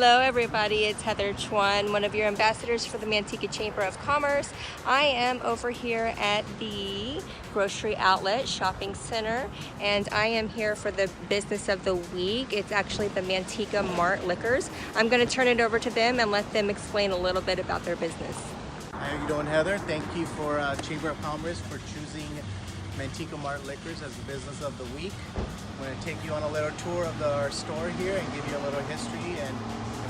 Hello everybody, it's Heather Chuan, one of your ambassadors for the Manteca Chamber of Commerce. I am over here at the Grocery Outlet Shopping Center, and I am here for the business of the week. It's actually the Manteca Mart Liquors. I'm going to turn it over to them and let them explain a little bit about their business. How you doing, Heather? Thank you for Chamber of Commerce for choosing Manteca Mart Liquors as the business of the week. I'm going to take you on a little tour of our store here and give you a little history and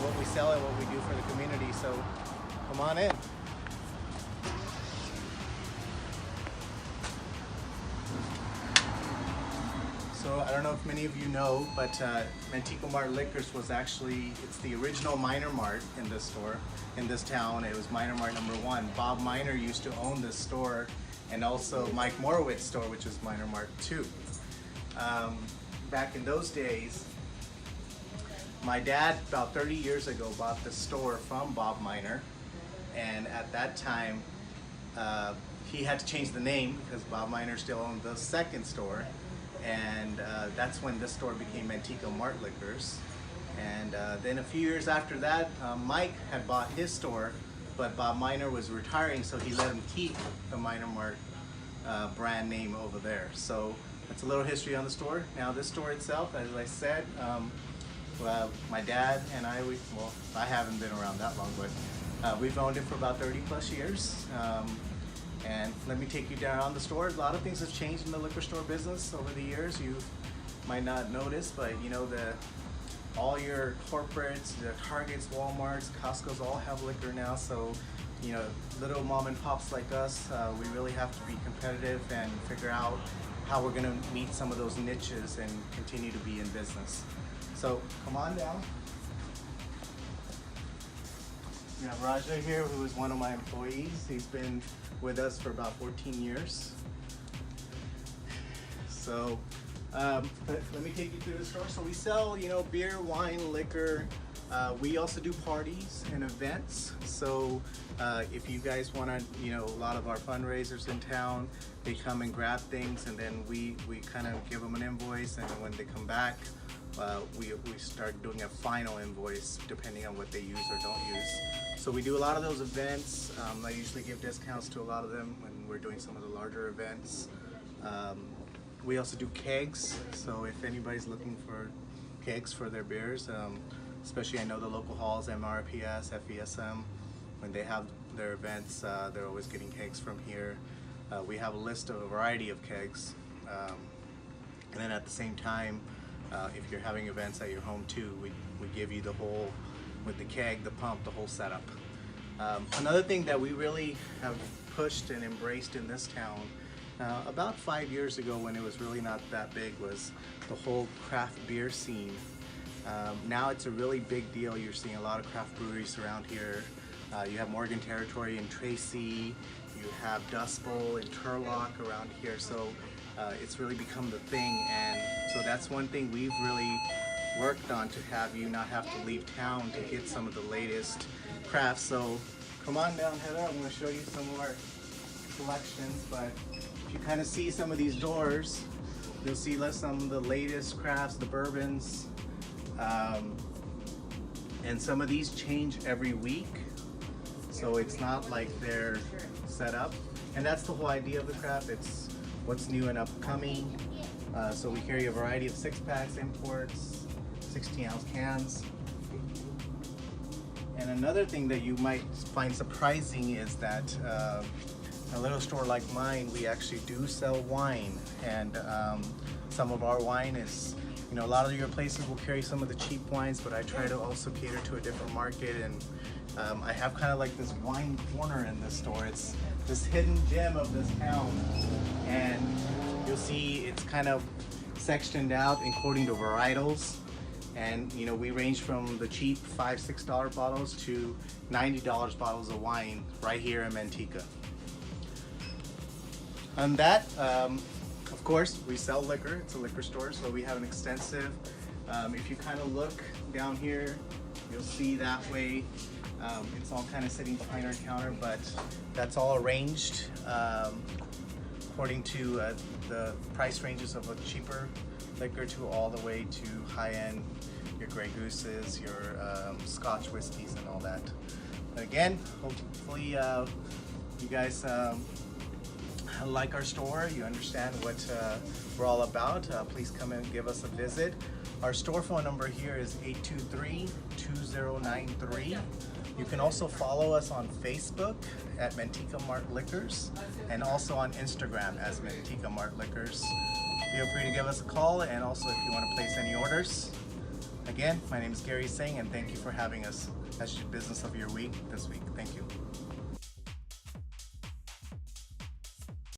what we sell and what we do for the community. So come on in. So I don't know if many of you know, but Manteca Mart Liquors was actually, it's the original Minor Mart in this store, in this town. It was Minor Mart #1. Bob Miner used to own this store, and also Mike Morowitz's store, which is Minor Mart 2. Back in those days, my dad, about 30 years ago, bought the store from Bob Miner, and at that time, he had to change the name because Bob Miner still owned the second store, and that's when this store became Manteca Mart Liquors. And then a few years after that, Mike had bought his store, but Bob Miner was retiring, so he let him keep the Minor Mart brand name over there. So that's a little history on the store. Now this store itself, as I said, well, my dad and I, I haven't been around that long, but we've owned it for about 30 plus years. And let me take you down the store. A lot of things have changed in the liquor store business over the years. You might not notice, but you know, all your corporates, the Targets, Walmarts, Costco's all have liquor now. So, you know, little mom and pops like us, we really have to be competitive and figure out how we're gonna meet some of those niches and continue to be in business. So come on down. We have Raja here, who is one of my employees. He's been with us for about 14 years. So let me take you through the store. So we sell, you know, beer, wine, liquor. We also do parties and events. So if you guys want to, you know, a lot of our fundraisers in town, they come and grab things, and then we kind of give them an invoice, and then when they come back, we start doing a final invoice depending on what they use or don't use. So we do a lot of those events. I usually give discounts to a lot of them when we're doing some of the larger events. We also do kegs, so if anybody's looking for kegs for their beers, especially I know the local halls, MRPS, FESM, when they have their events, they're always getting kegs from here. We have a list of a variety of kegs, and then at the same time, if you're having events at your home too, we give you the whole, with the keg, the pump, the whole setup. Another thing that we really have pushed and embraced in this town, about 5 years ago when it was really not that big, was the whole craft beer scene. Now it's a really big deal. You're seeing a lot of craft breweries around here. You have Morgan Territory in Tracy, you have Dust Bowl in Turlock around here, so it's really become the thing, and so that's one thing we've really worked on, to have you not have to leave town to get some of the latest crafts. So come on down, Heather, I'm going to show you some of our collections, but if you kind of see some of these doors, you'll see some of the latest crafts, the bourbons, and some of these change every week, so it's not like they're set up, and that's the whole idea of the craft. It's what's new and upcoming. So we carry a variety of 6-packs, imports, 16-ounce cans. And another thing that you might find surprising is that a little store like mine, we actually do sell wine, and some of our wine is, you know, a lot of your places will carry some of the cheap wines, but I try to also cater to a different market, and I have kind of like this wine corner in this store. It's this hidden gem of this town, and you'll see it's kind of sectioned out according to varietals, and you know, we range from the cheap $5-6 bottles to $90 bottles of wine right here in Manteca. On that, of course, we sell liquor. It's a liquor store, so we have an extensive, if you kind of look down here, you'll see that way. It's all kind of sitting behind our counter, but that's all arranged according to the price ranges of a cheaper liquor to all the way to high-end your Grey Gooses, your Scotch whiskeys and all that. Again, hopefully you guys like our store, you understand what we're all about. Please come and give us a visit. Our store phone number here is 823-2093. You can also follow us on Facebook at Manteca Mart Liquors and also on Instagram as Manteca Mart Liquors. Feel free to give us a call, and also if you want to place any orders. Again, my name is Gary Singh, and thank you for having us as your business of your week this week. Thank you.